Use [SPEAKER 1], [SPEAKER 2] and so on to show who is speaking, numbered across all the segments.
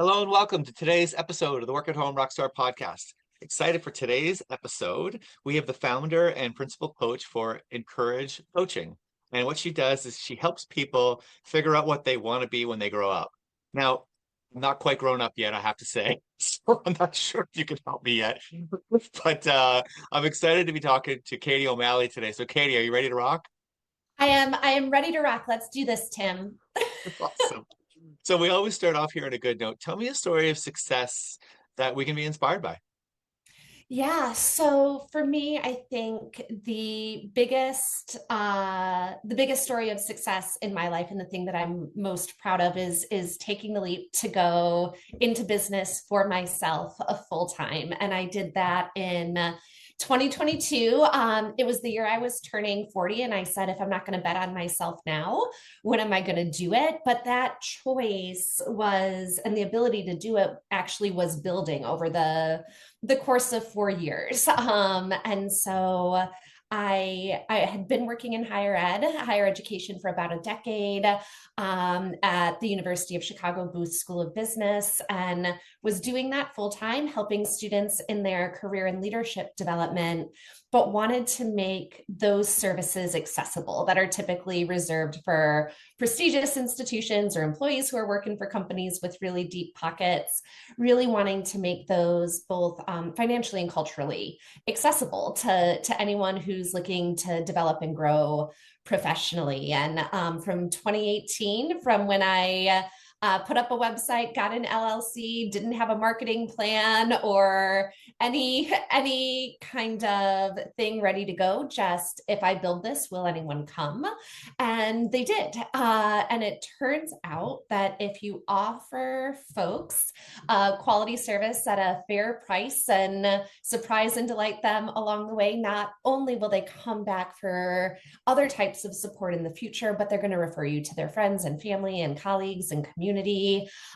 [SPEAKER 1] Hello and welcome to today's episode of the Work at Home Rockstar Podcast. Excited for today's episode. We have the founder and principal coach for Encourage Coaching. And what she does is she helps people figure out what they want to be when they grow up. Now, I'm not quite grown up yet, I have to say. So I'm not sure if you can help me yet. But I'm excited to be talking to Katie O'Malley today. So Katie, are you ready to rock?
[SPEAKER 2] I am ready to rock. Let's do this, Tim.
[SPEAKER 1] Awesome. So we always start off here on a good note. Tell me a story of success that we can be inspired by.
[SPEAKER 2] Yeah, so for me, I think the biggest story of success in my life and the thing that I'm most proud of is taking the leap to go into business for myself a full time. And I did that in 2022. It was the year I was turning 40, and I said, if I'm not going to bet on myself now, when am I going to do it? But that choice was, and the ability to do it actually was building over the course of 4 years. And so I had been working in higher education for about a decade at the University of Chicago Booth School of Business, and was doing that full time, helping students in their career and leadership development, but wanted to make those services accessible that are typically reserved for prestigious institutions or employees who are working for companies with really deep pockets, really wanting to make those both financially and culturally accessible to anyone who's looking to develop and grow professionally. And from 2018, from when I put up a website, got an LLC, didn't have a marketing plan or any kind of thing ready to go. Just, if I build this, will anyone come? And they did. And it turns out that if you offer folks quality service at a fair price and surprise and delight them along the way, not only will they come back for other types of support in the future, but they're going to refer you to their friends and family and colleagues and community.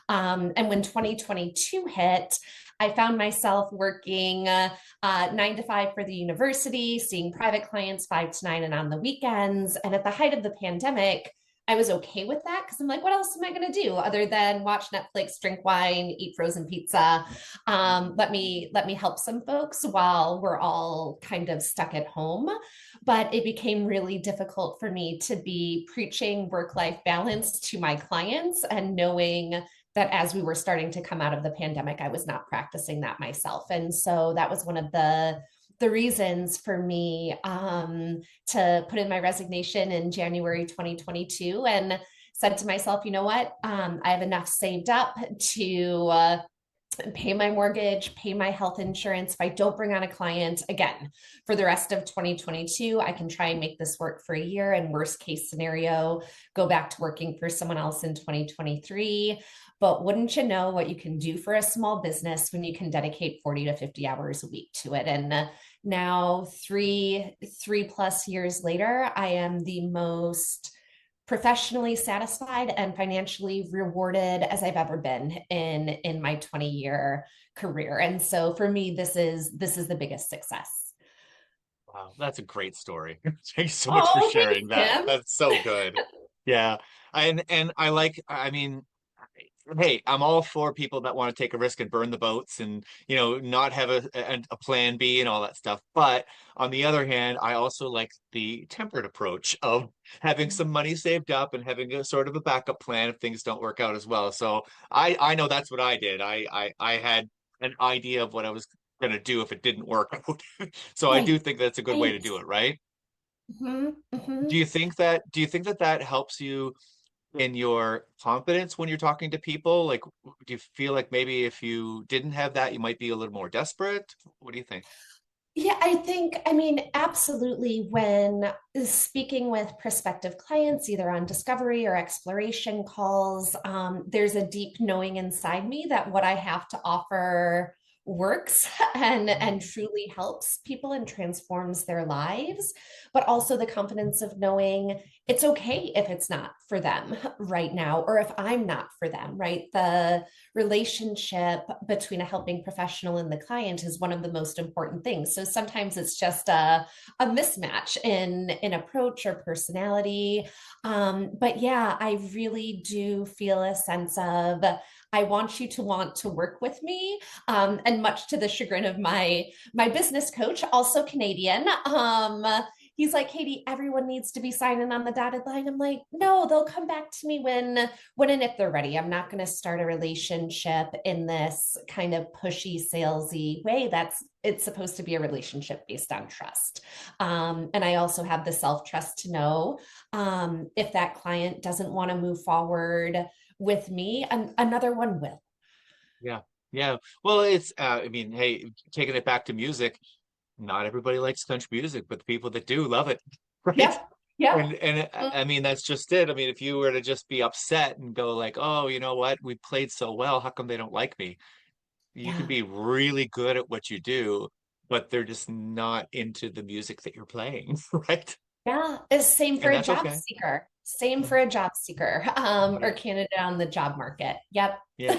[SPEAKER 2] And when 2022 hit, I found myself working 9 to 5 for the university, seeing private clients 5 to 9 and on the weekends. And at the height of the pandemic, I was okay with that because I'm like, what else am I going to do other than watch Netflix, drink wine, eat frozen pizza? Let me help some folks while we're all kind of stuck at home. But it became really difficult for me to be preaching work-life balance to my clients and knowing that as we were starting to come out of the pandemic, I was not practicing that myself. And so that was one of the reasons for me to put in my resignation in January 2022 and said to myself, you know what, I have enough saved up to pay my mortgage, pay my health insurance. If I don't bring on a client again for the rest of 2022, I can try and make this work for a year. And worst case scenario, go back to working for someone else in 2023. But wouldn't you know what you can do for a small business when you can dedicate 40 to 50 hours a week to it? And now three plus years later, I am the most professionally satisfied and financially rewarded as I've ever been in my 20-year career. And so for me, this is the biggest success.
[SPEAKER 1] Wow, that's a great story. Thanks so much for
[SPEAKER 2] Oh, thanks,
[SPEAKER 1] sharing that.
[SPEAKER 2] Tim.
[SPEAKER 1] That's so good. Yeah. And I like, I mean, hey, I'm all for people that want to take a risk and burn the boats and, not have a plan B and all that stuff. But on the other hand, I also like the tempered approach of having some money saved up and having a sort of a backup plan if things don't work out as well. So I know that's what I did. I had an idea of what I was going to do if it didn't work out. So I do
[SPEAKER 2] Right.
[SPEAKER 1] think that's a good way to
[SPEAKER 2] Right.
[SPEAKER 1] do it, right?
[SPEAKER 2] Hmm.
[SPEAKER 1] Do you think that that helps you in your confidence when you're talking to people? Like, do you feel like maybe if you didn't have that, you might be a little more desperate? What do you think?
[SPEAKER 2] Yeah, I think, I mean, absolutely. When speaking with prospective clients, either on discovery or exploration calls, there's a deep knowing inside me that what I have to offer works and truly helps people and transforms their lives, but also the confidence of knowing it's okay if it's not for them right now, or if I'm not for them, right? The relationship between a helping professional and the client is one of the most important things. So sometimes it's just a mismatch in approach or personality. But yeah, I really do feel a sense of I want you to want to work with me. And much to the chagrin of my business coach, also Canadian, he's like, Katie, everyone needs to be signing on the dotted line. I'm like, no, they'll come back to me when and if they're ready. I'm not going to start a relationship in this kind of pushy, salesy way. It's supposed to be a relationship based on trust. And I also have the self-trust to know if that client doesn't want to move forward with me, another one will.
[SPEAKER 1] Yeah. Yeah. Well, it's, I mean, hey, taking it back to music, not everybody likes country music, but the people that do love it, right?
[SPEAKER 2] Yep. Yep.
[SPEAKER 1] And I mean, that's just it. I mean, if you were to just be upset and go like, oh, you know what? We played so well. How come they don't like me? You can
[SPEAKER 2] Yeah.
[SPEAKER 1] be really good at what you do, but they're just not into the music that you're playing, right?
[SPEAKER 2] Yeah. It's same for
[SPEAKER 1] And
[SPEAKER 2] a
[SPEAKER 1] that's
[SPEAKER 2] job
[SPEAKER 1] okay.
[SPEAKER 2] seeker. Same for a job seeker, or
[SPEAKER 1] Yeah.
[SPEAKER 2] candidate on the job market. Yep.
[SPEAKER 1] Yeah.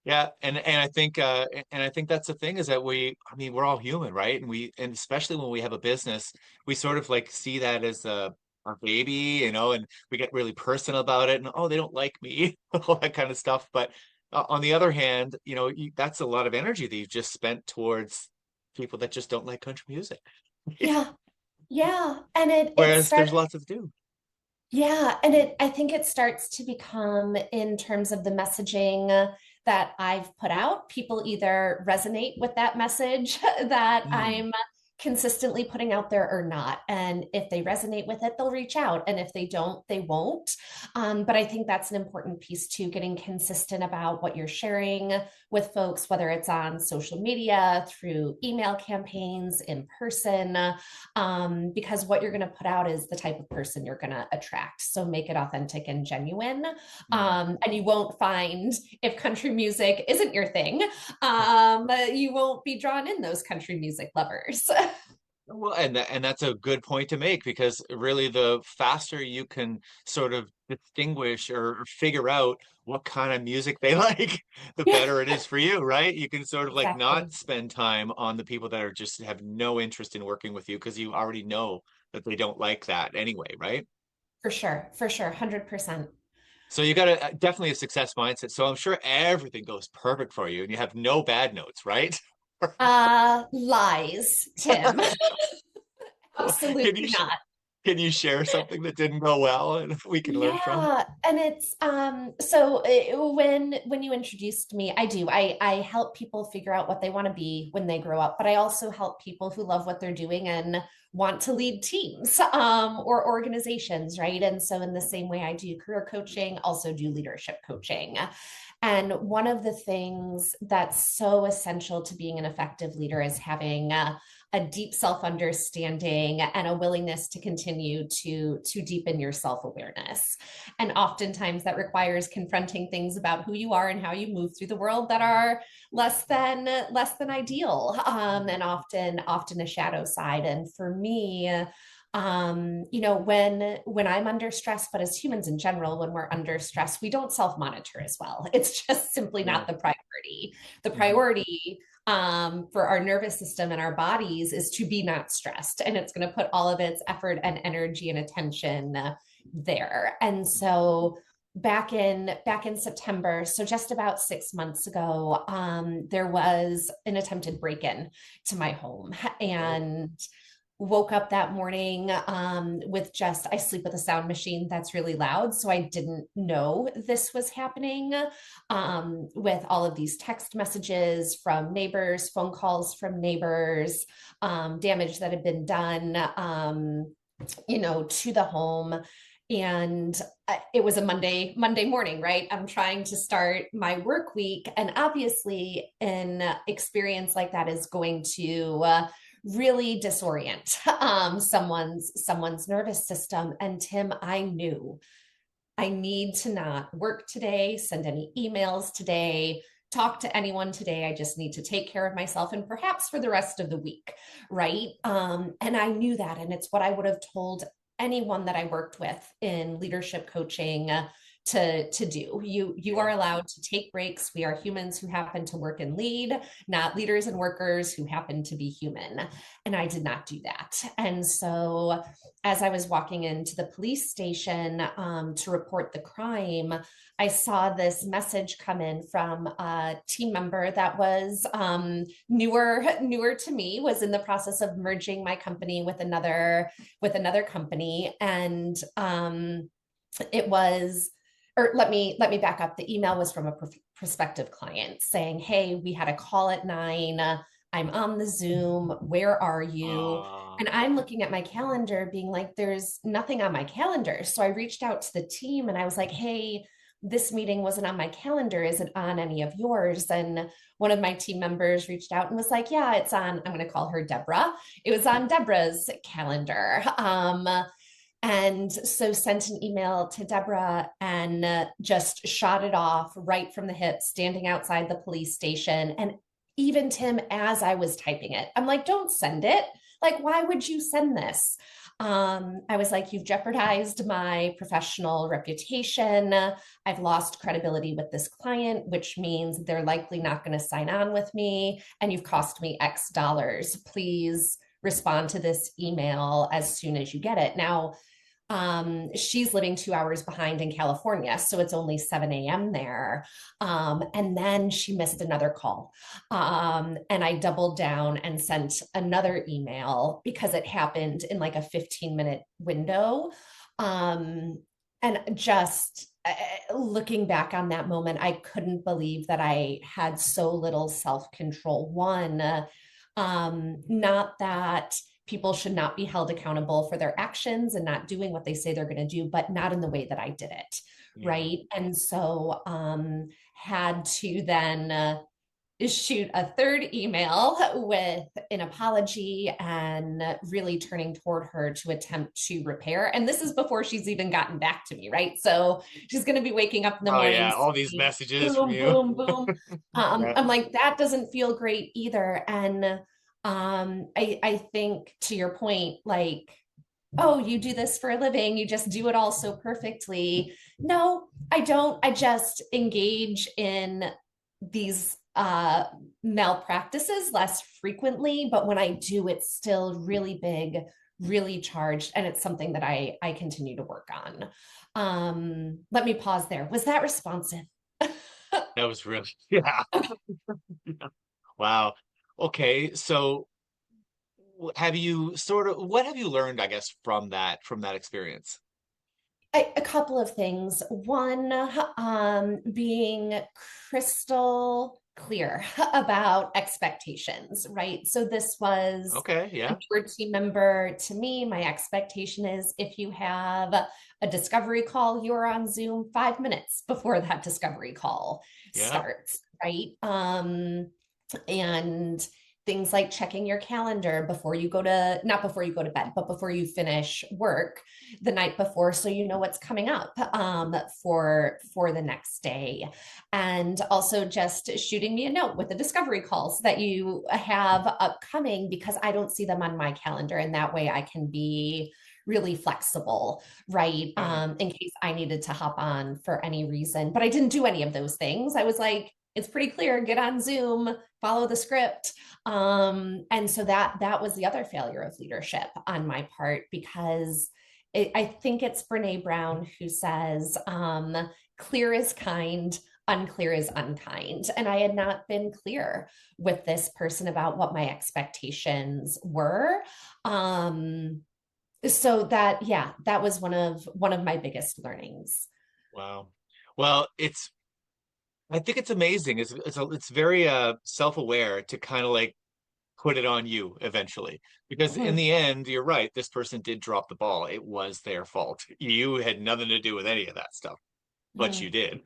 [SPEAKER 1] Yeah, and I think that's the thing is that I mean we're all human, right? And especially when we have a business, we sort of like see that as our baby, and we get really personal about it and oh, they don't like me, all that kind of stuff. But on the other hand, that's a lot of energy that you've just spent towards people that just don't like country music.
[SPEAKER 2] Yeah. Yeah. And it
[SPEAKER 1] Whereas
[SPEAKER 2] starts.
[SPEAKER 1] there's lots of do.
[SPEAKER 2] Yeah, and I think it starts to become, in terms of the messaging that I've put out, people either resonate with that message that
[SPEAKER 1] Mm.
[SPEAKER 2] I'm consistently putting out there or not. And if they resonate with it, they'll reach out. And if they don't, they won't. But I think that's an important piece too, getting consistent about what you're sharing with folks, whether it's on social media, through email campaigns, in person, because what you're going to put out is the type of person you're going to attract. So make it authentic and genuine.
[SPEAKER 1] Mm.
[SPEAKER 2] And you won't find, if country music isn't your thing, you won't be drawn in those country music lovers.
[SPEAKER 1] Well, and that's a good point to make because really the faster you can sort of distinguish or figure out what kind of music they like, the
[SPEAKER 2] Yeah,
[SPEAKER 1] better it is for you, right? You can sort of like
[SPEAKER 2] exactly.
[SPEAKER 1] not spend time on the people that are just have no interest in working with you because you already know that they don't like that anyway, right?
[SPEAKER 2] For sure, 100%.
[SPEAKER 1] So you got definitely a success mindset. So I'm sure everything goes perfect for you and you have no bad notes, right?
[SPEAKER 2] Lies, Tim.
[SPEAKER 1] Can you
[SPEAKER 2] Absolutely not.
[SPEAKER 1] can you share something that didn't go well and we can learn from?
[SPEAKER 2] Yeah, and it's when you introduced me, I help people figure out what they want to be when they grow up, but I also help people who love what they're doing and want to lead teams or organizations, right? And so in the same way I do career coaching, also do leadership coaching. And one of the things that's so essential to being an effective leader is having a deep self-understanding and a willingness to continue to deepen your self-awareness. And oftentimes that requires confronting things about who you are and how you move through the world that are less than ideal, and often a shadow side. And for me, when I'm under stress, but as humans in general, when we're under stress, we don't self-monitor as well. It's just simply
[SPEAKER 1] Yeah.
[SPEAKER 2] not the priority. The
[SPEAKER 1] Mhm.
[SPEAKER 2] priority for our nervous system and our bodies is to be not stressed, and it's going to put all of its effort and energy and attention there. And so back in September, so just about 6 months ago, there was an attempted break-in to my home,
[SPEAKER 1] Oh.
[SPEAKER 2] and woke up that morning with just, I sleep with a sound machine that's really loud. So I didn't know this was happening, with all of these text messages from neighbors, phone calls from neighbors, damage that had been done, to the home. And it was a Monday morning, right? I'm trying to start my work week. And obviously, an experience like that is going to really disorient someone's nervous system. And Tim, I knew I need to not work today, send any emails today, talk to anyone today. I just need to take care of myself and perhaps for the rest of the week, right? And I knew that, and it's what I would have told anyone that I worked with in leadership coaching to do. You are
[SPEAKER 1] Yeah.
[SPEAKER 2] allowed to take breaks. We are humans who happen to work and lead, not leaders and workers who happen to be human. And I did not do that. And so as I was walking into the police station to report the crime, I saw this message come in from a team member that was newer to me, was in the process of merging my company with another company, and it was, or let me back up. The email was from a prospective client saying, "Hey, we had a call at 9. I'm on the Zoom. Where are you?"
[SPEAKER 1] Uh,
[SPEAKER 2] And I'm looking at my calendar, being like, "There's nothing on my calendar." So I reached out to the team and I was like, "Hey, this meeting wasn't on my calendar. Is it on any of yours?" And one of my team members reached out and was like, "Yeah, it's on." I'm going to call her Deborah. It was on Deborah's calendar. And so sent an email to Deborah and just shot it off right from the hip, standing outside the police station. And even Tim, as I was typing it, I'm like, "Don't send it. Like, why would you send this?" I was like, "You've jeopardized my professional reputation. I've lost credibility with this client, which means they're likely not going to sign on with me. And you've cost me X dollars. Please respond to this email as soon as you get it." Now, she's living 2 hours behind in California, so it's only 7 a.m. there. And then she missed another call. And I doubled down and sent another email because it happened in like a 15-minute window. And just looking back on that moment, I couldn't believe that I had so little self-control. One, not that people should not be held accountable for their actions and not doing what they say they're going to do, but not in the way that I did it.
[SPEAKER 1] yeah.
[SPEAKER 2] Right. And so had to then shoot a third email with an apology and really turning toward her to attempt to repair. And this is before she's even gotten back to me, right? So she's going to be waking up in the
[SPEAKER 1] Oh
[SPEAKER 2] morning
[SPEAKER 1] yeah, all these
[SPEAKER 2] saying,
[SPEAKER 1] messages from
[SPEAKER 2] boom,
[SPEAKER 1] you.
[SPEAKER 2] boom, boom.
[SPEAKER 1] Yeah.
[SPEAKER 2] I'm like, that doesn't feel great either. And I think to your point, like, "Oh, you do this for a living, you just do it all so perfectly." No, I don't. I just engage in these malpractices less frequently, but when I do, it's still really big, really charged, and it's something that I continue to work on. Let me pause there. Was that responsive?
[SPEAKER 1] That was really, yeah. Wow. Okay, so have you sort of, what have you learned, I guess, from that experience?
[SPEAKER 2] A couple of things. One, being crystal clear about expectations, right? So this was
[SPEAKER 1] Okay,
[SPEAKER 2] a
[SPEAKER 1] yeah,
[SPEAKER 2] newer team member to me. My expectation is if you have a discovery call, you're on Zoom 5 minutes before that discovery call
[SPEAKER 1] yeah,
[SPEAKER 2] starts, right? And things like checking your calendar before you go to, not before you go to bed, but before you finish work the night before, so you know what's coming up for the next day. And also just shooting me a note with the discovery calls that you have upcoming, because I don't see them on my calendar, and that way I can be really flexible, right?
[SPEAKER 1] okay.
[SPEAKER 2] In case I needed to hop on for any reason. But I didn't do any of those things. I was like, "It's pretty clear, get on Zoom, follow the script." And so that was the other failure of leadership on my part, because I think it's Brene Brown who says, "Clear is kind, unclear is unkind." And I had not been clear with this person about what my expectations were. So that, yeah, that was one of my biggest learnings.
[SPEAKER 1] Wow. Well, I think it's amazing. It's very self-aware to kind of like put it on you eventually. Because in
[SPEAKER 2] Mhm.
[SPEAKER 1] the end, you're right, this person did drop the ball. It was their fault. You had nothing to do with any of that stuff, but you
[SPEAKER 2] Mhm.
[SPEAKER 1] did.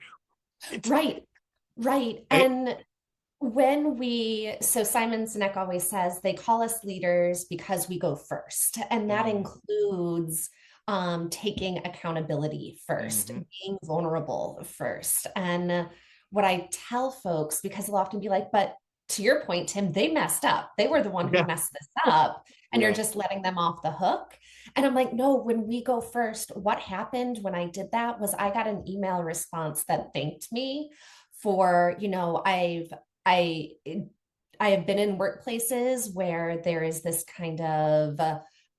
[SPEAKER 1] It,
[SPEAKER 2] Right, right.
[SPEAKER 1] it,
[SPEAKER 2] And so Simon Sinek always says they call us leaders because we go first. And that
[SPEAKER 1] mm,
[SPEAKER 2] includes taking accountability first,
[SPEAKER 1] mhm.
[SPEAKER 2] being vulnerable first. And what I tell folks, because they'll often be like, "But to your point, Tim, they messed up. They were the one who
[SPEAKER 1] Yeah.
[SPEAKER 2] messed this up, and you're
[SPEAKER 1] Yeah.
[SPEAKER 2] just letting them off the hook. And I'm like, no, when we go first, what happened when I did that was I got an email response that thanked me for, I I have been in workplaces where there is this kind of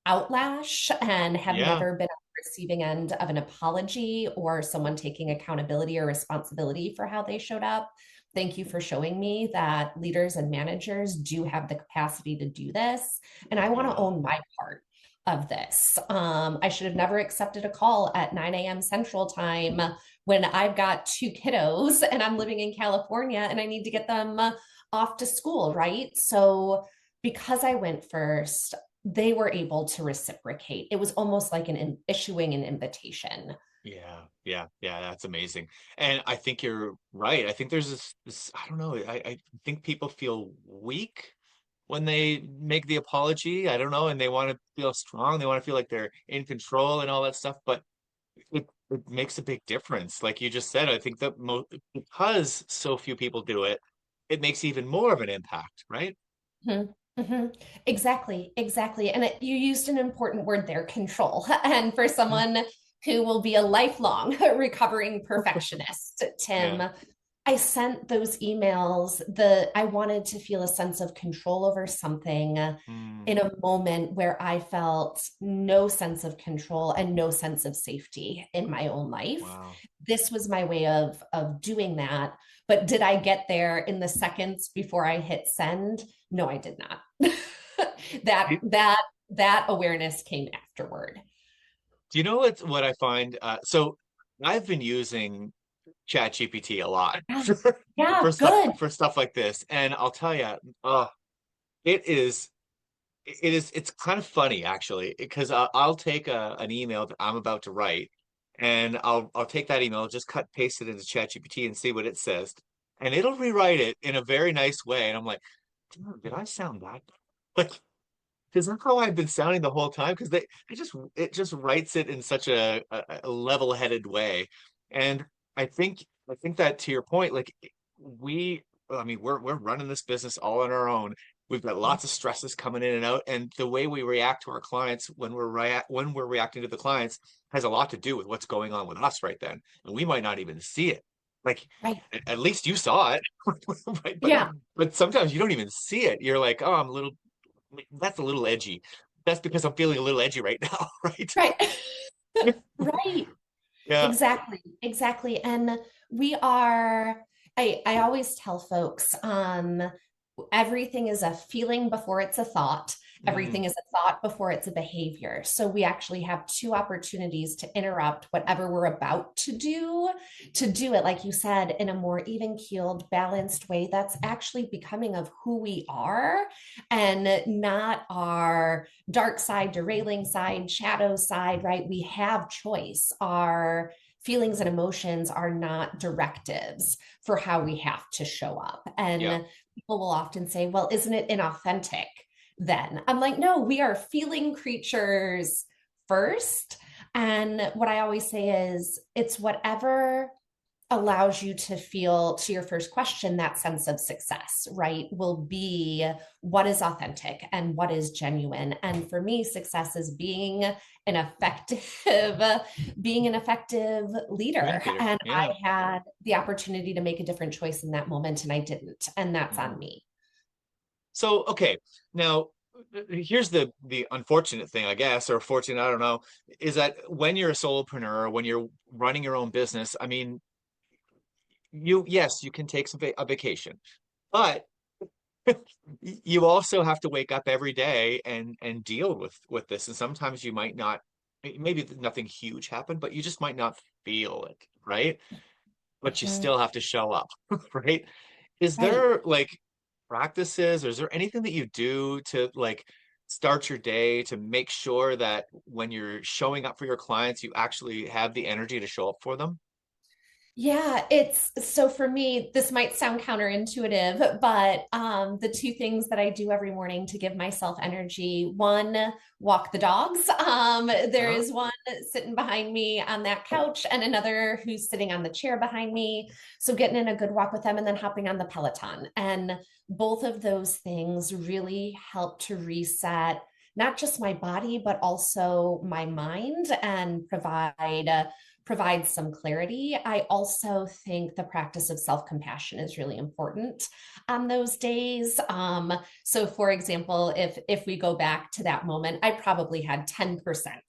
[SPEAKER 2] outlash and have
[SPEAKER 1] Yeah.
[SPEAKER 2] never been on the receiving end of an apology or someone taking accountability or responsibility for how they showed up. Thank you for showing me that leaders and managers do have the capacity to do this. And I want to
[SPEAKER 1] Yeah.
[SPEAKER 2] own my part of this. I should have never accepted a call at 9 a.m. Central Time when I've got two kiddos and I'm living in California and I need to get them off to school, right? So because I went first, they were able to reciprocate. It was almost like issuing an invitation.
[SPEAKER 1] Yeah, yeah, that's amazing. And I think you're right. I think there's this I don't know, I think people feel weak when they make the apology. I don't know, and they want to feel strong. They want to feel like they're in control and all that stuff. But it makes a big difference. Like you just said, I think that because so few people do it, it makes even more of an impact, right?
[SPEAKER 2] Mhm. Mhm. Exactly, exactly. And you used an important word there, control. And for
[SPEAKER 1] Mm.
[SPEAKER 2] someone who will be a lifelong recovering perfectionist, Tim,
[SPEAKER 1] Yeah.
[SPEAKER 2] I sent those emails. I wanted to feel a sense of control over something
[SPEAKER 1] Mm,
[SPEAKER 2] in a moment where I felt no sense of control and no sense of safety in my own life.
[SPEAKER 1] wow.
[SPEAKER 2] This was my way of doing that. But did I get there in the seconds before I hit send? No, I did not. that
[SPEAKER 1] Do
[SPEAKER 2] that that awareness came afterward.
[SPEAKER 1] do you know what I find? So I've been using ChatGPT a lot
[SPEAKER 2] Yeah, yeah,
[SPEAKER 1] for stuff
[SPEAKER 2] good.
[SPEAKER 1] for stuff like this, and I'll tell you, it is it's kind of funny actually because I'll take an email that I'm about to write, and I'll take that email, just cut paste it into ChatGPT and see what it says, and it'll rewrite it in a very nice way, and I'm like, "Dude, did I sound that like?" Because that's how I've been sounding the whole time. Because it just writes it in such a level-headed way, and I think that to your point, like we, I mean, we're running this business all on our own. We've got lots of stresses coming in and out, and the way we react to our clients when we're reacting to the clients has a lot to do with what's going on with us right then, and we might not even see it. Like
[SPEAKER 2] Right.
[SPEAKER 1] at least you saw it, right?
[SPEAKER 2] Yeah.
[SPEAKER 1] But sometimes you don't even see it. You're like, oh, I'm a little that's a little edgy. That's because I'm feeling a little edgy right now, right?
[SPEAKER 2] Right. Right.
[SPEAKER 1] Yeah.
[SPEAKER 2] Exactly, exactly. And we are, I always tell folks, everything is a feeling before it's a thought.
[SPEAKER 1] Mm,
[SPEAKER 2] Everything is a thought before it's a behavior. So we actually have two opportunities to interrupt whatever we're about to do it, like you said, in a more even keeled, balanced way that's actually becoming of who we are and not our dark side, derailing side, shadow side, right? We have choice. Our feelings and emotions are not directives for how we have to show up.
[SPEAKER 1] yeah.
[SPEAKER 2] And people will often say, well, isn't it inauthentic then? I'm like, no, we are feeling creatures first. And what I always say is, it's whatever allows you to feel, to your first question, that sense of success, right? Will be what is authentic and what is genuine. And for me, success is an effective being an effective leader.
[SPEAKER 1] Communicator.
[SPEAKER 2] And
[SPEAKER 1] Yeah.
[SPEAKER 2] I had the opportunity to make a different choice in that moment and I didn't. And that's
[SPEAKER 1] Mhm.
[SPEAKER 2] on me.
[SPEAKER 1] So, okay. Now, here's the unfortunate thing, I guess, or fortunate, I don't know, is that when you're a solopreneur, when you're running your own business, I mean, yes, you can take a vacation, but you also have to wake up every day and deal with this. And sometimes you might not, maybe nothing huge happened, but you just might not feel it, right? But you
[SPEAKER 2] Mhm.
[SPEAKER 1] still have to show up, right? Is
[SPEAKER 2] Right.
[SPEAKER 1] there like practices or is there anything that you do to like start your day to make sure that when you're showing up for your clients, you actually have the energy to show up for them?
[SPEAKER 2] Yeah, it's so for me, this might sound counterintuitive, but the two things that I do every morning to give myself energy, one, walk the dogs. There
[SPEAKER 1] Uh-huh.
[SPEAKER 2] is one sitting behind me on that couch and another who's sitting on the chair behind me. So getting in a good walk with them and then hopping on the Peloton. And both of those things really help to reset not just my body, but also my mind and provide some clarity. I also think the practice of self-compassion is really important on those days. So for example, if we go back to that moment, I probably had 10%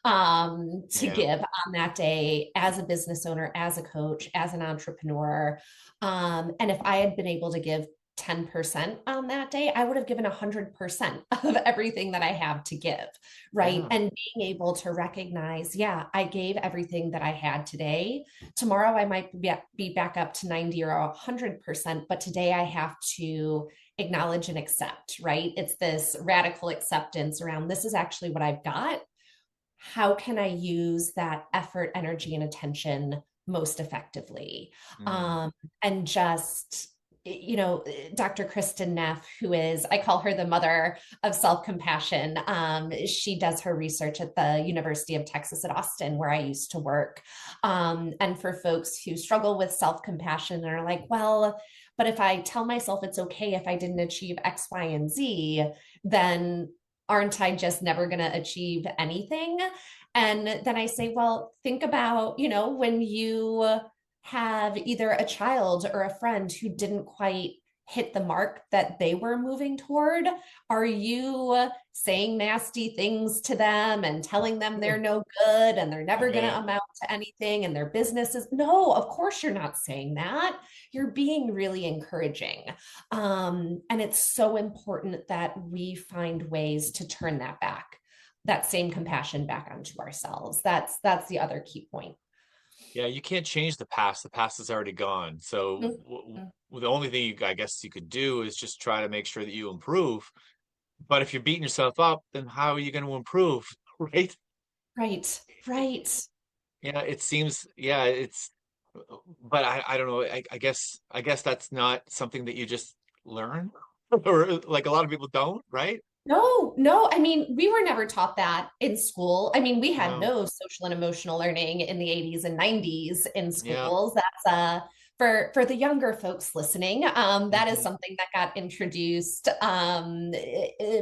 [SPEAKER 2] to
[SPEAKER 1] Yeah.
[SPEAKER 2] give on that day as a business owner, as a coach, as an entrepreneur. And if I had been able to give 10% on that day, I would have given 100% of everything that I have to give, right?
[SPEAKER 1] Yeah.
[SPEAKER 2] And being able to recognize, yeah, I gave everything that I had today. Tomorrow I might be back up to 90 or 100%, but today I have to acknowledge and accept, right? It's this radical acceptance around this is actually what I've got. How can I use that effort, energy, and attention most effectively?
[SPEAKER 1] Mm.
[SPEAKER 2] Um, and just, Dr. Kristen Neff, who is, I call her the mother of self compassion. She does her research at the University of Texas at Austin, where I used to work. And for folks who struggle with self compassion and are like, well, but if I tell myself it's okay if I didn't achieve X, Y, and Z, then aren't I just never going to achieve anything? And then I say, well, think about, when you have either a child or a friend who didn't quite hit the mark that they were moving toward. Are you saying nasty things to them and telling them they're no good and they're never going to
[SPEAKER 1] Right.
[SPEAKER 2] amount to anything and their business is no, of course you're not saying that. You're being really encouraging. And it's so important that we find ways to turn that back, that same compassion back onto ourselves. That's the other key point.
[SPEAKER 1] Yeah, you can't change the past. The past is already gone. So
[SPEAKER 2] Mhm.
[SPEAKER 1] the only thing I guess you could do is just try to make sure that you improve. But if you're beating yourself up, then how are you going to improve? Right?
[SPEAKER 2] Right, right.
[SPEAKER 1] Yeah, it seems, yeah, but I don't know. I guess that's not something that you just learn, or like a lot of people don't, right?
[SPEAKER 2] No, no. I mean, we were never taught that in school. I mean, we had
[SPEAKER 1] No.
[SPEAKER 2] no social and emotional learning in the 80s and 90s in
[SPEAKER 1] Yeah.
[SPEAKER 2] schools. That's for the younger folks listening, that is
[SPEAKER 1] Hmm.
[SPEAKER 2] something that got introduced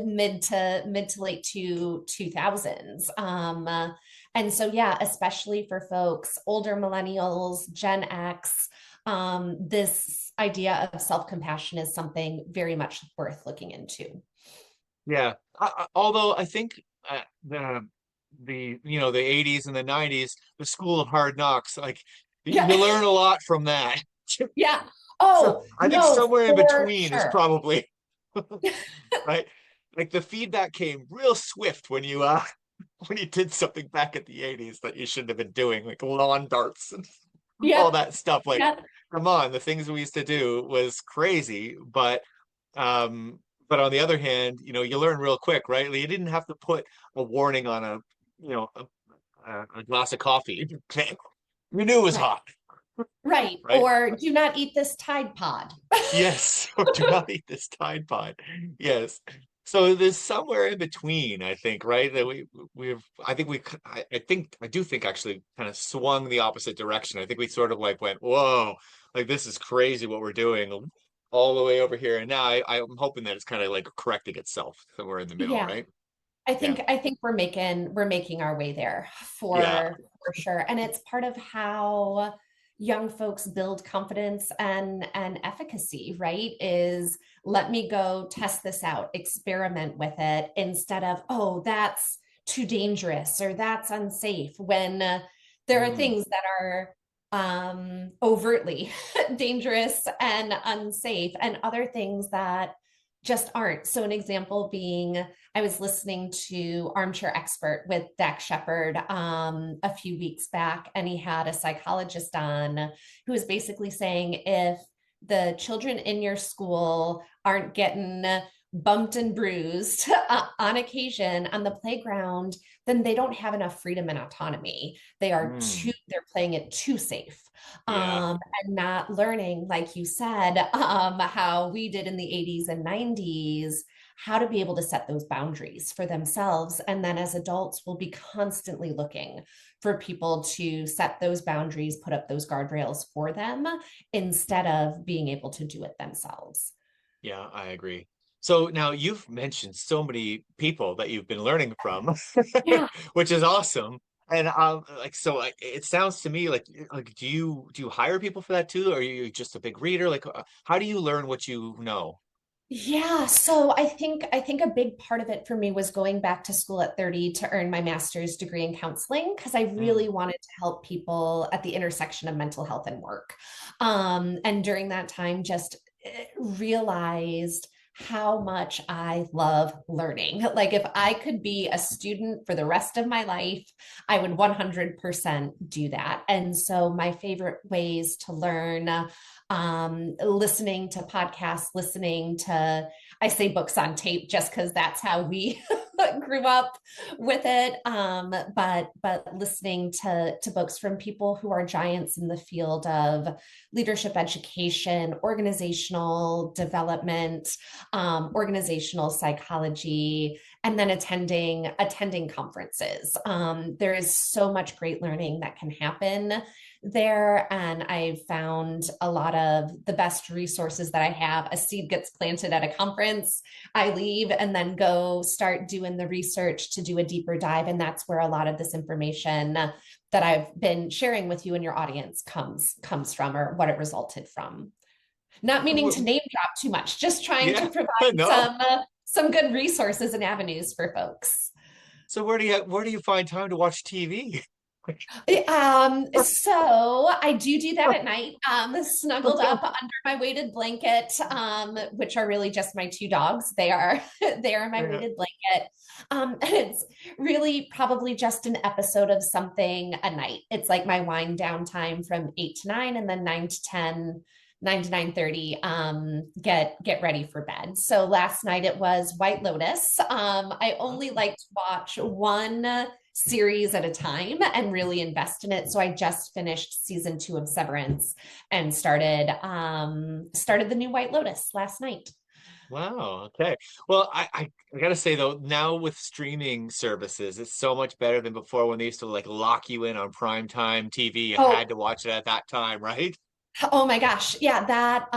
[SPEAKER 2] mid to late 2000s. And so yeah, especially for folks older millennials, Gen X, this idea of self-compassion is something very much worth looking into.
[SPEAKER 1] Yeah. Although I think the 80s and the 90s, the school of hard knocks, like
[SPEAKER 2] Yeah.
[SPEAKER 1] you learn a lot from that.
[SPEAKER 2] Yeah.
[SPEAKER 1] So
[SPEAKER 2] Oh,
[SPEAKER 1] I think
[SPEAKER 2] no,
[SPEAKER 1] somewhere in
[SPEAKER 2] for
[SPEAKER 1] between is
[SPEAKER 2] sure.
[SPEAKER 1] probably right. Like the feedback came real swift when you when you did something back in the 80s that you shouldn't have been doing, like lawn darts and all
[SPEAKER 2] Yep.
[SPEAKER 1] that stuff. Like,
[SPEAKER 2] Yep.
[SPEAKER 1] come on, the things we used to do was crazy. Um, but on the other hand, you learn real quick, right? Like, you didn't have to put a warning on you know, a glass of coffee. You knew it was
[SPEAKER 2] Right.
[SPEAKER 1] hot,
[SPEAKER 2] Right.
[SPEAKER 1] right?
[SPEAKER 2] Or do not eat this Tide Pod.
[SPEAKER 1] Yes, or do not eat this Tide Pod. Yes. So there's somewhere in between, I think, right? That I think I do think actually kind of swung the opposite direction. I think we sort of like went, whoa, like this is crazy what we're doing all the way over here. And now I'm hoping that it's kind of like correcting itself somewhere in the middle,
[SPEAKER 2] Yeah.
[SPEAKER 1] right?
[SPEAKER 2] I
[SPEAKER 1] Yeah.
[SPEAKER 2] think I think we're making our way there
[SPEAKER 1] Yeah.
[SPEAKER 2] for sure. And it's part of how young folks build confidence and efficacy, right? Is let me go test this out, experiment with it instead of, oh, that's too dangerous or that's unsafe when there are
[SPEAKER 1] Mm.
[SPEAKER 2] things that are overtly dangerous and unsafe and other things that just aren't. So an example being I was listening to Armchair Expert with Dax Shepard a few weeks back, and he had a psychologist on who was basically saying if the children in your school aren't getting bumped and bruised on occasion on the playground, then they don't have enough freedom and autonomy.
[SPEAKER 1] Mm,
[SPEAKER 2] They're playing it too safe,
[SPEAKER 1] yeah.
[SPEAKER 2] and not learning, like you said, how we did in the 80s and 90s, how to be able to set those boundaries for themselves. And then as adults, we'll be constantly looking for people to set those boundaries, put up those guardrails for them instead of being able to do it themselves.
[SPEAKER 1] Yeah, I agree. So now you've mentioned so many people that you've been learning from,
[SPEAKER 2] Yeah.
[SPEAKER 1] which is awesome. And it sounds to me like do you hire people for that too, or are you just a big reader? Like how do you learn what you know?
[SPEAKER 2] Yeah, so I think a big part of it for me was going back to school at 30 to earn my master's degree in counseling because I really
[SPEAKER 1] Mm,
[SPEAKER 2] wanted to help people at the intersection of mental health and work. And during that time, just realized how much I love learning. Like if I could be a student for the rest of my life, I would 100% do that. And so my favorite ways to learn, listening to podcasts, listening to, I say books on tape just because that's how we grew up with it. But listening to books from people who are giants in the field of leadership education, organizational development, organizational psychology, and then attending conferences. There is so much great learning that can happen there. And I've found a lot of the best resources that I have. A seed gets planted at a conference, I leave and then go start doing the research to do a deeper dive. And that's where a lot of this information that I've been sharing with you and your audience comes from, or what it resulted from. Not meaning to name drop too much, just trying to
[SPEAKER 1] yeah,
[SPEAKER 2] provide
[SPEAKER 1] no.
[SPEAKER 2] some good resources and avenues for folks.
[SPEAKER 1] So where do you find time to watch TV?
[SPEAKER 2] So I do that at night, snuggled up under my weighted blanket, which are really just my two dogs. They are they are my
[SPEAKER 1] Yeah.
[SPEAKER 2] weighted blanket. And it's really probably just an episode of something a night. It's like my wind down time from 8 to 9, and then 9 to 10, 9 to 9:30, get ready for bed. So last night it was White Lotus. I only like to watch one series at a time and really invest in it. So I just finished season 2 of Severance and started the new White Lotus last night.
[SPEAKER 1] Wow. Okay. Well, I gotta say though, now with streaming services, it's so much better than before when they used to like lock you in on prime time TV. You had
[SPEAKER 2] Oh,
[SPEAKER 1] to watch it at that time, right?
[SPEAKER 2] oh my gosh. Yeah, that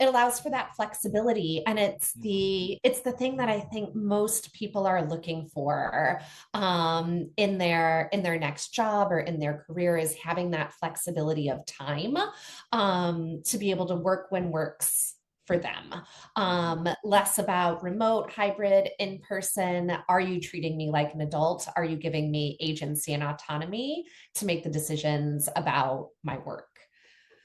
[SPEAKER 2] it allows for that flexibility, and
[SPEAKER 1] Mhm.
[SPEAKER 2] it's the thing that I think most people are looking for in their next job or in their career, is having that flexibility of time, to be able to work when works for them.
[SPEAKER 1] Mhm.
[SPEAKER 2] Less about remote, hybrid, in person. Are you treating me like an adult? Are you giving me agency and autonomy to make the decisions about my work?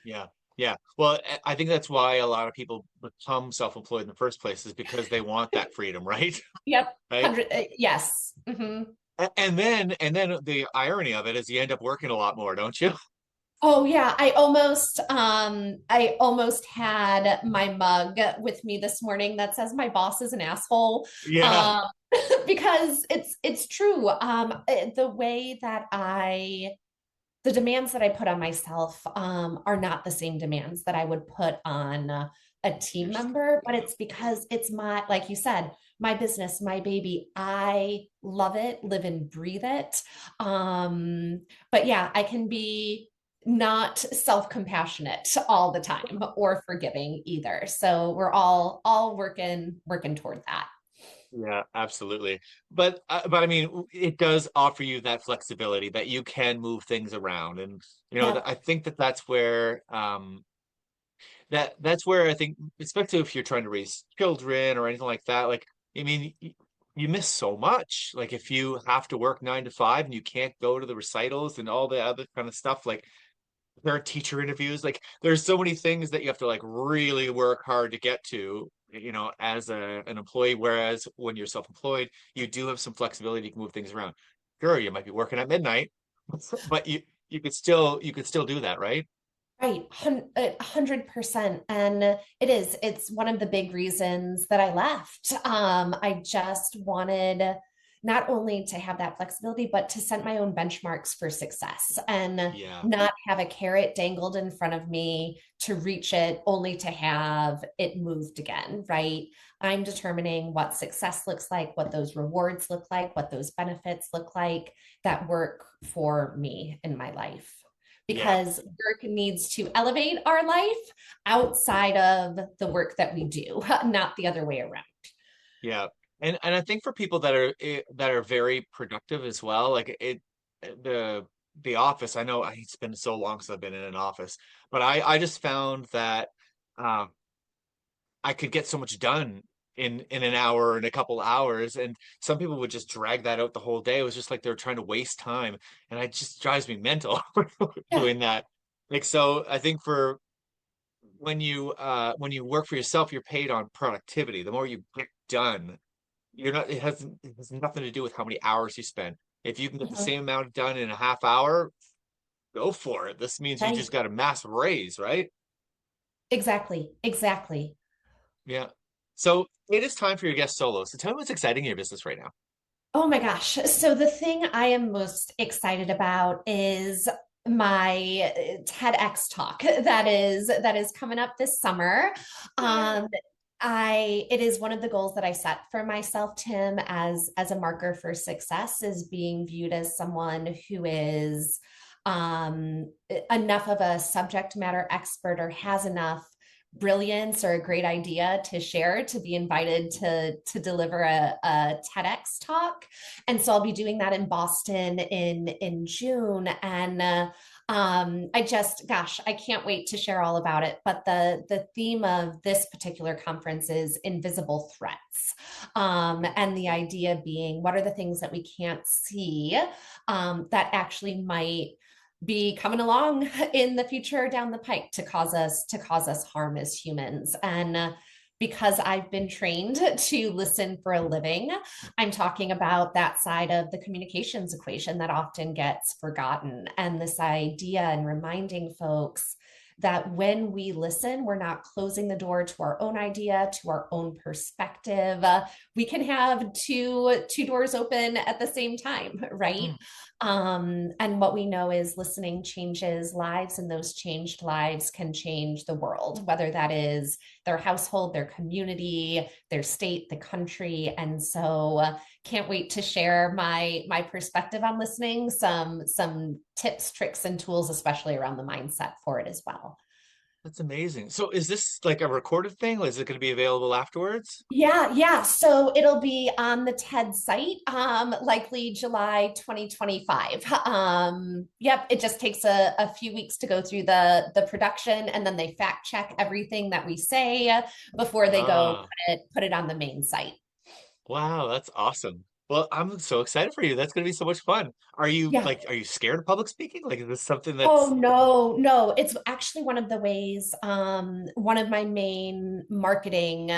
[SPEAKER 1] Yeah. Yeah. Well, I think that's why a lot of people become self-employed in the first place is because they want that freedom, right?
[SPEAKER 2] Yep.
[SPEAKER 1] Right?
[SPEAKER 2] 100, yes.
[SPEAKER 1] And then the irony of it is you end up working a lot more, don't you?
[SPEAKER 2] Oh yeah, I almost had my mug with me this morning that says my boss is an asshole.
[SPEAKER 1] Yeah.
[SPEAKER 2] Um because it's true. The way that the demands that I put on myself are not the same demands that I would put on a team member, but
[SPEAKER 1] Yeah.
[SPEAKER 2] it's because it's my, like you said, my business, my baby. I love it, live and breathe it. But yeah, I can be not self-compassionate all the time or forgiving either. So we're all working toward that.
[SPEAKER 1] Yeah, absolutely. But I mean, it does offer you that flexibility that you can move things around, and
[SPEAKER 2] Yep.
[SPEAKER 1] I think that that's where that's where I think, especially if you're trying to raise children or anything like that, like I mean, you miss so much. Like if you have to work 9 to 5 and you can't go to the recitals and all the other kind of stuff, like there are teacher interviews. Like there's so many things that you have to like really work hard to get to, as an employee. Whereas when you're self-employed, you do have some flexibility. You can move things around. Sure, you might be working at midnight, but you could still do that, right?
[SPEAKER 2] Right, 100%. And it's one of the big reasons that I left. I just wanted not only to have that flexibility, but to set my own benchmarks for success and
[SPEAKER 1] Yeah.
[SPEAKER 2] not have a carrot dangled in front of me to reach it only to have it moved again, right? I'm determining what success looks like, what those rewards look like, what those benefits look like that work for me in my life,
[SPEAKER 1] Yeah.
[SPEAKER 2] because work needs to elevate our life outside of the work that we do, not the other way around.
[SPEAKER 1] Yeah. And I think for people that are very productive as well, like the the office, I know it's been so long since I've been in an office, but I just found that um I could get so much done in an hour and a couple hours, and some people would just drag that out the whole day. It was just like they were trying to waste time, and it just drives me mental
[SPEAKER 2] Yeah,
[SPEAKER 1] doing that. Like, so I think for when you work for yourself, you're paid on productivity. The more you get done, you're not it has nothing to do with how many hours you spend. If you can get the
[SPEAKER 2] mhm.
[SPEAKER 1] same amount done in a half hour, go for it. This means you
[SPEAKER 2] Right.
[SPEAKER 1] just got a massive raise, right?
[SPEAKER 2] Exactly. Exactly.
[SPEAKER 1] Yeah. So it is time for your guest solo. So tell me what's exciting in your business right now.
[SPEAKER 2] Oh my gosh. So the thing I am most excited about is my TEDx talk that is coming up this summer.
[SPEAKER 1] Yay.
[SPEAKER 2] Um, it is one of the goals that I set for myself, Tim, as a marker for success, is being viewed as someone who is enough of a subject matter expert or has enough brilliance or a great idea to share to be invited to deliver a TEDx talk. And so I'll be doing that in Boston in June. And I just, gosh, I can't wait to share all about it. But the theme of this particular conference is invisible threats, and the idea being, what are the things that we can't see, that actually might be coming along in the future down the pike to cause us harm as humans. And because I've been trained to listen for a living, I'm talking about that side of the communications equation that often gets forgotten, and this idea and reminding folks that when we listen, we're not closing the door to our own idea, to our own perspective. We can have two doors open at the same time, right?
[SPEAKER 1] Mm.
[SPEAKER 2] And what we know is listening changes lives, and those changed lives can change the world, whether that is their household, their community, their state, the country. And so, can't wait to share my perspective on listening, some tips, tricks, and tools, especially around the mindset for it as well.
[SPEAKER 1] That's amazing. So is this like a recorded thing? Or is it going to be available afterwards?
[SPEAKER 2] Yeah, yeah. So it'll be on the TED site, likely July 2025. Yep, it just takes a few weeks to go through the production, and then they fact check everything that we say before they go
[SPEAKER 1] Ah,
[SPEAKER 2] put it on the main site.
[SPEAKER 1] wow, that's awesome. Well, I'm so excited for you. That's going to be so much fun.
[SPEAKER 2] Yeah.
[SPEAKER 1] Are you scared of public speaking? Like, is this something
[SPEAKER 2] Oh
[SPEAKER 1] that's,
[SPEAKER 2] no, no. It's actually one of the ways, one of my main marketing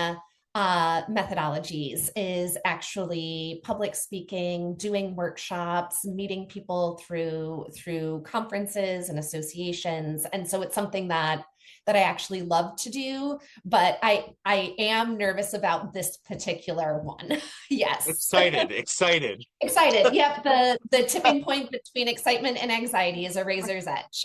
[SPEAKER 2] methodologies is actually public speaking, doing workshops, meeting people through conferences and associations. And so it's something that I actually love to do, but I am nervous about this particular one. Yes.
[SPEAKER 1] excited, excited?
[SPEAKER 2] Excited. Yep. The tipping point between excitement and anxiety is a razor's edge.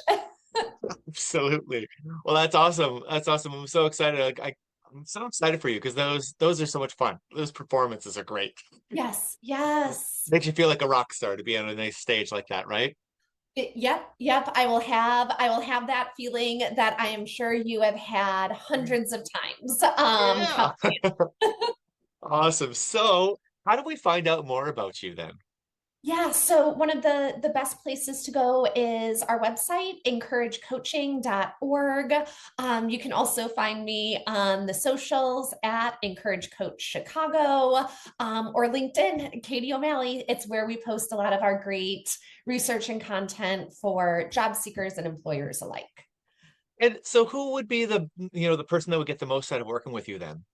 [SPEAKER 1] Absolutely. Well, that's awesome. That's awesome. I'm so excited. I'm so excited for you because those are so much fun. Those performances are great.
[SPEAKER 2] Yes. Yes.
[SPEAKER 1] Makes you feel like a rock star to be on a nice stage like that, right?
[SPEAKER 2] Yep. Yep. I will have that feeling that I am sure you have had hundreds of times.
[SPEAKER 1] Yeah. Awesome. So, how do we find out more about you then?
[SPEAKER 2] Yeah, so one of the best places to go is our website, encouragecoaching.org. You can also find me on the socials at Encourage Coach Chicago, or LinkedIn, Katie O'Malley. It's where we post a lot of our great research and content for job seekers and employers alike.
[SPEAKER 1] And so who would be the person that would get the most out of working with you then?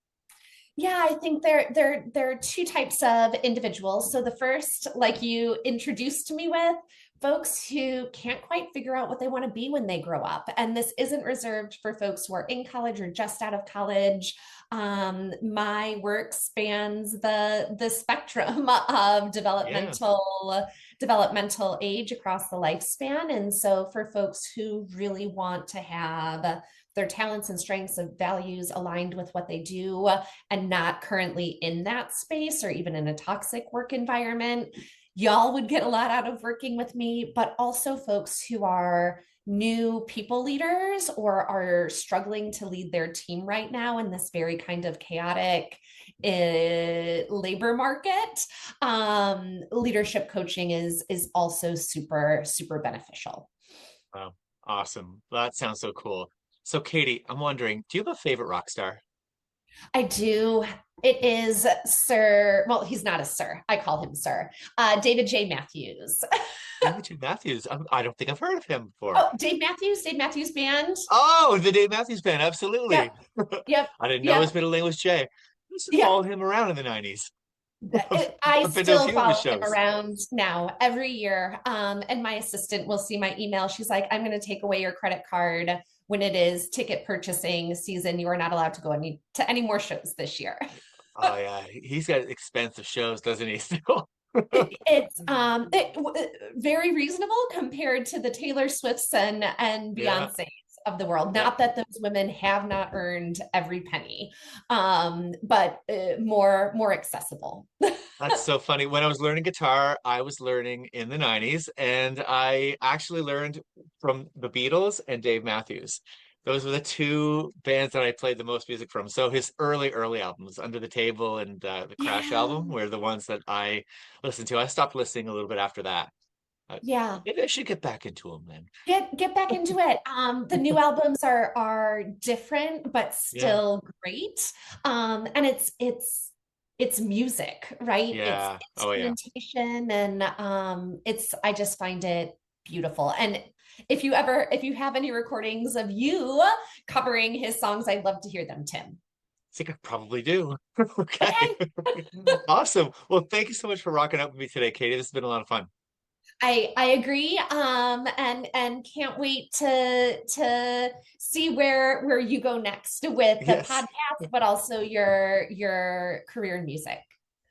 [SPEAKER 2] Yeah, I think there are two types of individuals. So the first, like you introduced me with, folks who can't quite figure out what they want to be when they grow up. And this isn't reserved for folks who are in college or just out of college. My work spans the spectrum of
[SPEAKER 1] Yeah.
[SPEAKER 2] developmental age across the lifespan. And so for folks who really want to have their talents and strengths and values aligned with what they do and not currently in that space or even in a toxic work environment, y'all would get a lot out of working with me, but also folks who are new people leaders or are struggling to lead their team right now in this very kind of chaotic labor market. Leadership coaching is also super beneficial.
[SPEAKER 1] Wow. Awesome. That sounds so cool. So, Katie, I'm wondering, do you have a favorite rock star?
[SPEAKER 2] I do. It is Sir. Well, he's not a sir. I call him Sir. David J. Matthews.
[SPEAKER 1] David J. Matthews. I don't think I've heard of him before.
[SPEAKER 2] Oh, Dave Matthews Band.
[SPEAKER 1] Oh, the Dave Matthews Band. Absolutely.
[SPEAKER 2] Yep, yep,
[SPEAKER 1] I didn't know his
[SPEAKER 2] yep,
[SPEAKER 1] middle name was Jay. I used to
[SPEAKER 2] yep.
[SPEAKER 1] follow him around in the 90s.
[SPEAKER 2] I
[SPEAKER 1] I've been to a
[SPEAKER 2] still
[SPEAKER 1] few of his
[SPEAKER 2] follow him
[SPEAKER 1] shows.
[SPEAKER 2] around now every year. And my assistant will see my email. She's like, I'm going to take away your credit card when it is ticket purchasing season. You are not allowed to go to any more shows this year.
[SPEAKER 1] Oh yeah, he's got expensive shows, doesn't he? Still.
[SPEAKER 2] It's very reasonable compared to the Taylor Swifts and
[SPEAKER 1] Yeah,
[SPEAKER 2] Beyonce's of the world.
[SPEAKER 1] yeah.
[SPEAKER 2] Not that those women have not earned every penny, but more accessible.
[SPEAKER 1] That's so funny. When I was learning guitar, I was learning in the 90s, and I actually learned from the Beatles and Dave Matthews. Those were the two bands that I played the most music from. So his early albums, Under the Table and the Crash
[SPEAKER 2] Yeah,
[SPEAKER 1] album, were the ones that I listened to. I stopped listening a little bit after that. Uh,
[SPEAKER 2] yeah.
[SPEAKER 1] Maybe I should get back into them then.
[SPEAKER 2] Get back into it. The new albums are different but
[SPEAKER 1] Yeah,
[SPEAKER 2] still great. And it's music, right? It's
[SPEAKER 1] yeah. Oh yeah.
[SPEAKER 2] instrumentation and it's I just find it beautiful. And if you have any recordings of you covering his songs, I'd love to hear them, Tim.
[SPEAKER 1] I think I probably do. Okay.
[SPEAKER 2] Okay.
[SPEAKER 1] Awesome. Well, thank you so much for rocking out with me today, Katie. This has been a lot of fun.
[SPEAKER 2] I agree. And can't wait to see where you go next with the
[SPEAKER 1] Yes.
[SPEAKER 2] podcast, but also your career in music.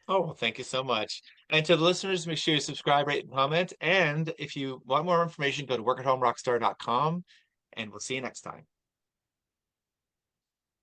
[SPEAKER 1] Oh, well, thank you so much. And to the listeners, make sure you subscribe, rate, and comment. And if you want more information, go to work@homerockstar.com, and we'll see you next time.